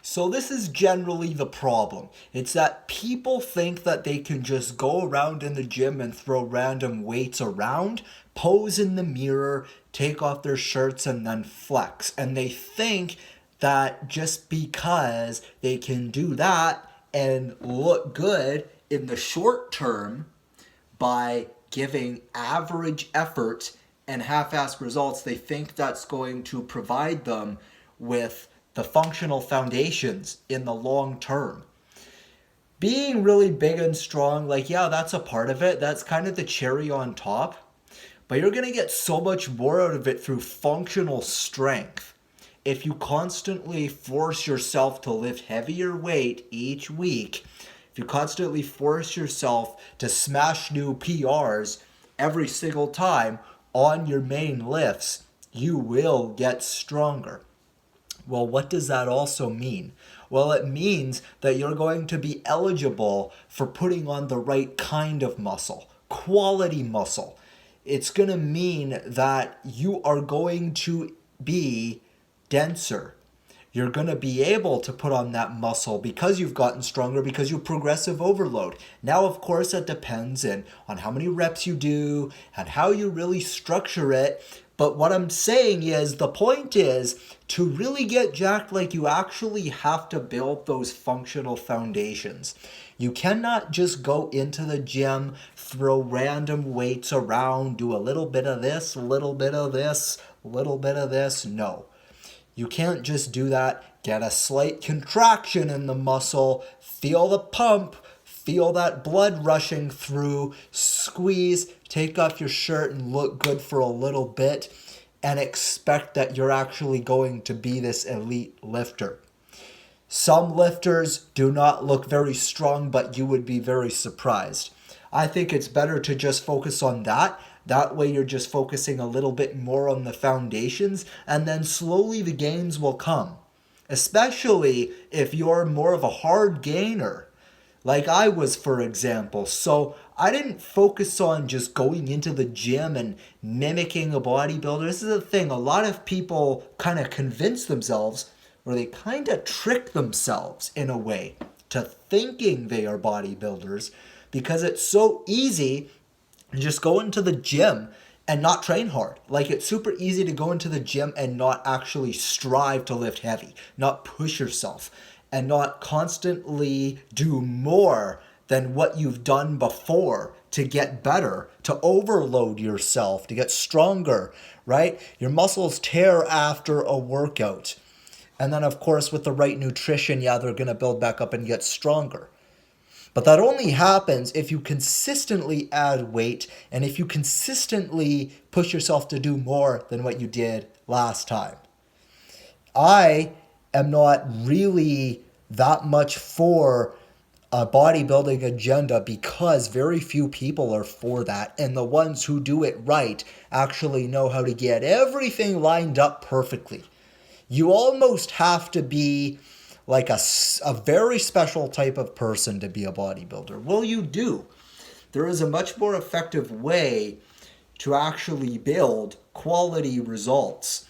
So this is generally the problem. It's that people think that they can just go around in the gym and throw random weights around, pose in the mirror, take off their shirts and then flex. And they think that just because they can do that and look good in the short term by giving average effort and half-assed results, they think that's going to provide them with the functional foundations in the long term. Being really big and strong, like, yeah, that's a part of it. That's kind of the cherry on top. But you're going to get so much more out of it through functional strength. If you constantly force yourself to lift heavier weight each week, if you constantly force yourself to smash new PRs every single time on your main lifts, you will get stronger. Well, what does that also mean? Well, it means that you're going to be eligible for putting on the right kind of muscle, quality muscle. It's going to mean that you are going to be denser. You're going to be able to put on that muscle because you've gotten stronger, because you progressive overload. Now, of course, it depends on how many reps you do and how you really structure it. But what I'm saying is, the point is, to really get jacked, like, you actually have to build those functional foundations. You cannot just go into the gym, throw random weights around, do a little bit of this, a little bit of this, a little bit of this. No. You can't just do that. Get a slight contraction in the muscle, feel the pump, feel that blood rushing through, squeeze, take off your shirt and look good for a little bit, and expect that you're actually going to be this elite lifter. Some lifters do not look very strong, but you would be very surprised. I think it's better to just focus on that. That way you're just focusing a little bit more on the foundations, and then slowly the gains will come. Especially if you're more of a hard gainer, like I was, for example. So I didn't focus on just going into the gym and mimicking a bodybuilder. This is the thing. A lot of people kind of convince themselves, or they kind of trick themselves in a way to thinking they are bodybuilders, because it's so easy to just go into the gym and not train hard. Like, it's super easy to go into the gym and not actually strive to lift heavy, not push yourself, and not constantly do more than what you've done before to get better, to overload yourself, to get stronger, right? Your muscles tear after a workout. And then, of course, with the right nutrition, yeah, they're going to build back up and get stronger. But that only happens if you consistently add weight and if you consistently push yourself to do more than what you did last time. I am not really that much for a bodybuilding agenda because very few people are for that. And the ones who do it right actually know how to get everything lined up perfectly. You almost have to be like a very special type of person to be a bodybuilder. Well, you do. There is a much more effective way to actually build quality results.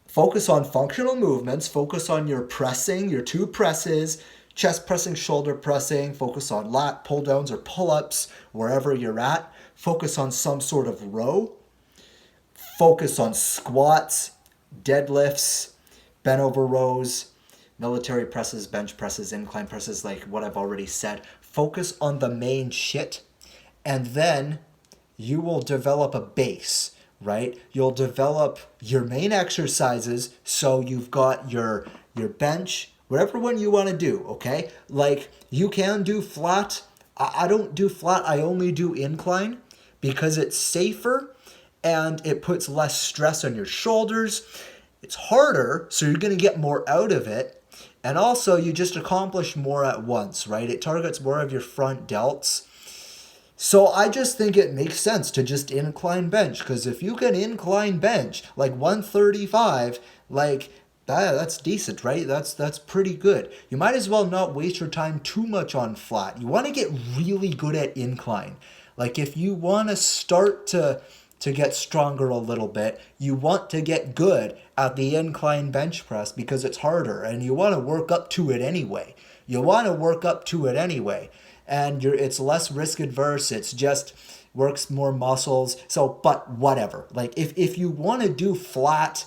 Focus on functional movements. Focus on your pressing, your two presses, chest pressing, shoulder pressing. Focus on lat pull downs or pull-ups, wherever you're at. Focus on some sort of row. Focus on squats, deadlifts, bent over rows, military presses, bench presses, incline presses, like what I've already said. Focus on the main shit, and then you will develop a base, right? You'll develop your main exercises, so you've got your bench, whatever one you want to do, okay? Like, you can do flat. I don't do flat. I only do incline because it's safer and it puts less stress on your shoulders. It's harder, so you're going to get more out of it. And also, you just accomplish more at once, right? It targets more of your front delts. So I just think it makes sense to just incline bench, because if you can incline bench like 135, like that's decent, right? That's pretty good. You might as well not waste your time too much on flat. You want to get really good at incline. Like, if you want to start to to get stronger a little bit. You want to get good at the incline bench press because it's harder, and you want to work up to it anyway. And it's less risk adverse. It's just works more muscles. So, but whatever. Like if you want to do flat,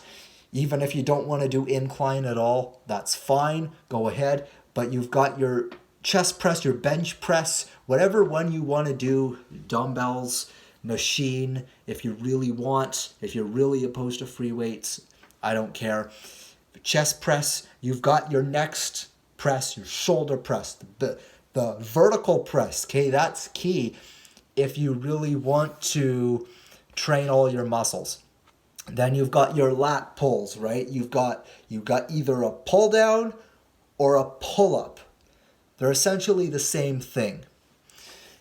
even if you don't want to do incline at all, that's fine. Go ahead. But you've got your chest press, your bench press, whatever one you want to do, dumbbells, machine, if you really want, if you're really opposed to free weights, I don't care. Chest press, you've got your next press, your shoulder press, the vertical press, okay, that's key if you really want to train all your muscles. Then you've got your lat pulls, right? You've got either a pull down or a pull up. They're essentially the same thing.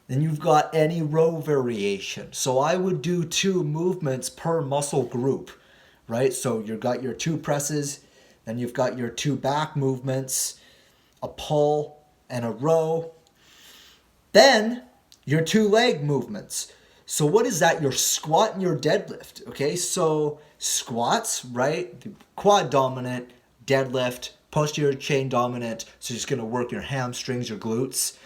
Then you've got any row variation. So I would do 2 movements per muscle group, right? So you've got your 2 presses, then you've got your 2 back movements, a pull and a row. Then your 2 leg movements. So what is that? Your squat and your deadlift. Okay, so squats, right? Quad dominant, deadlift, posterior chain dominant. So you're just going to work your hamstrings, your glutes.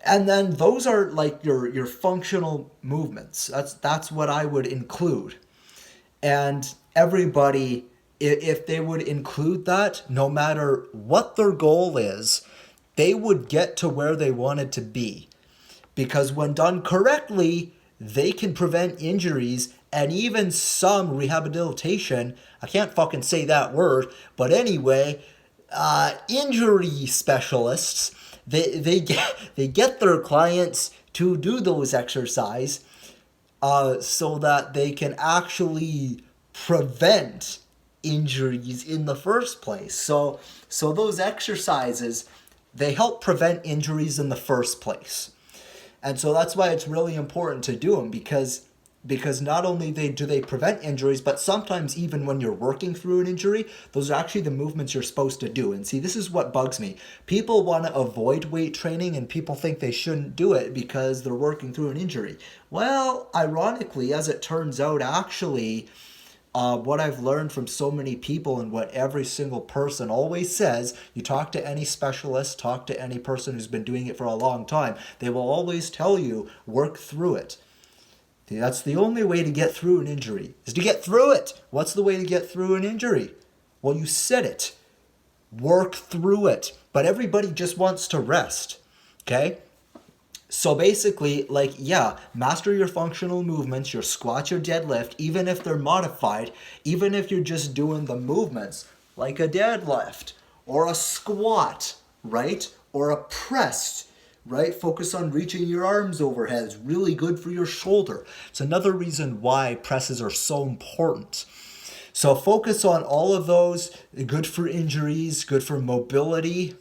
And then those are like your functional movements. That's what I would include. And everybody, if they would include that, no matter what their goal is, they would get to where they wanted to be. Because when done correctly, they can prevent injuries and even some rehabilitation. I can't fucking say that word, but anyway, injury specialists, they get their clients to do those exercises so that they can actually prevent injuries in the first place. So those exercises, they help prevent injuries in the first place. And so that's why it's really important to do them, because not only do they prevent injuries, but sometimes even when you're working through an injury, those are actually the movements you're supposed to do. And see, this is what bugs me. People want to avoid weight training and people think they shouldn't do it because they're working through an injury. Well, ironically, as it turns out, actually, what I've learned from so many people and what every single person always says, you talk to any specialist, talk to any person who's been doing it for a long time, they will always tell you, work through it. That's the only way to get through an injury, is to get through it. What's the way to get through an injury? Well, you said it. Work through it. But everybody just wants to rest, okay? So basically, master your functional movements, your squat, your deadlift, even if they're modified, even if you're just doing the movements, like a deadlift, or a squat, right? Or a press, right? Focus on reaching your arms overhead. It's really good for your shoulder. It's another reason why presses are so important. So focus on all of those. Good for injuries, good for mobility,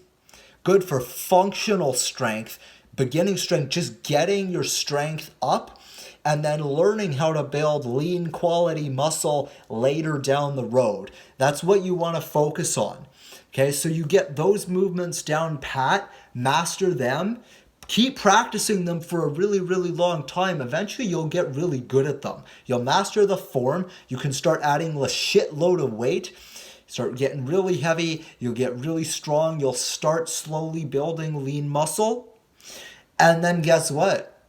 good for functional strength, beginning strength, just getting your strength up, and then learning how to build lean quality muscle later down the road. That's what you want to focus on. Okay, so you get those movements down pat, master them, keep practicing them for a really, really long time. Eventually, you'll get really good at them. You'll master the form. You can start adding a shitload of weight. Start getting really heavy. You'll get really strong. You'll start slowly building lean muscle. And then guess what?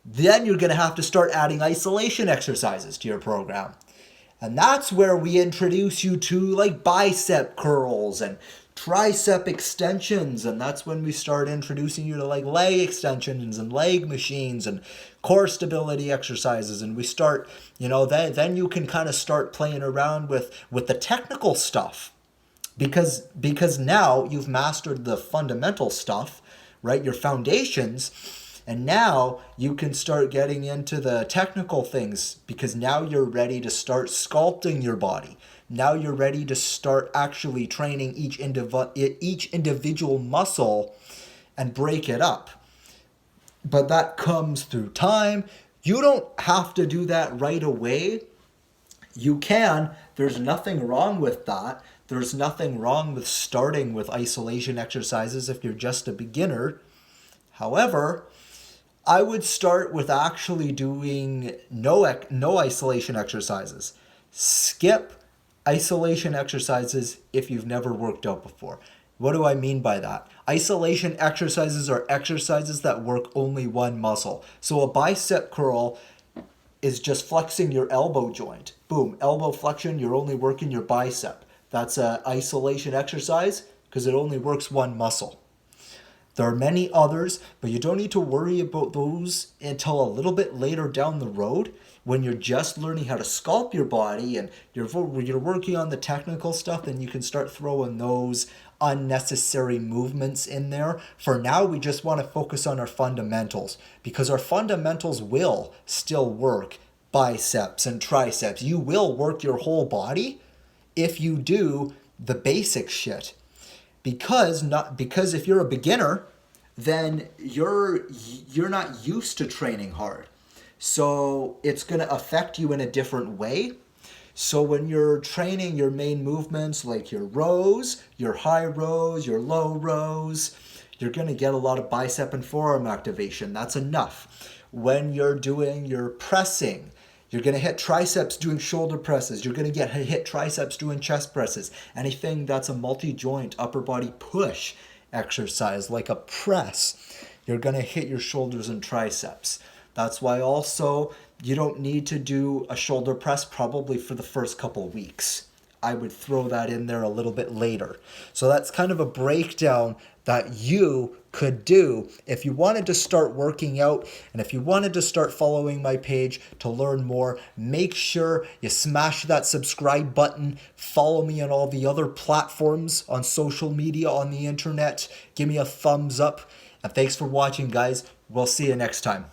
Then you're going to have to start adding isolation exercises to your program. And that's where we introduce you to like bicep curls and tricep extensions. And that's when we start introducing you to like leg extensions and leg machines and core stability exercises. And we start, then you can kind of start playing around with the technical stuff. Because now you've mastered the fundamental stuff, right? Your foundations. And now you can start getting into the technical things, because now you're ready to start sculpting your body. Now you're ready to start actually training each individual muscle and break it up. But that comes through time. You don't have to do that right away. You can. There's nothing wrong with that. There's nothing wrong with starting with isolation exercises if you're just a beginner. However, I would start with actually doing no isolation exercises. Skip isolation exercises if you've never worked out before. What do I mean by that? Isolation exercises are exercises that work only one muscle. So a bicep curl is just flexing your elbow joint. Boom, elbow flexion, you're only working your bicep. That's an isolation exercise because it only works one muscle. There are many others, but you don't need to worry about those until a little bit later down the road when you're just learning how to sculpt your body and you're working on the technical stuff. Then you can start throwing those unnecessary movements in there. For now, we just want to focus on our fundamentals because our fundamentals will still work biceps and triceps. You will work your whole body if you do the basic shit. Because if you're a beginner, then you're not used to training hard. So it's going to affect you in a different way. So when you're training your main movements like your rows, your high rows, your low rows, you're going to get a lot of bicep and forearm activation. That's enough. When you're doing your pressing, you're going to hit triceps doing shoulder presses. You're going to hit triceps doing chest presses. Anything that's a multi-joint upper body push exercise like a press, you're going to hit your shoulders and triceps. That's why also you don't need to do a shoulder press probably for the first couple weeks. I would throw that in there a little bit later. So that's kind of a breakdown that you could do if you wanted to start working out and if you wanted to start following my page to learn more. Make sure you smash that subscribe button. Follow me on all the other platforms on social media on the internet. Give me a thumbs up. And thanks for watching, guys. We'll see you next time.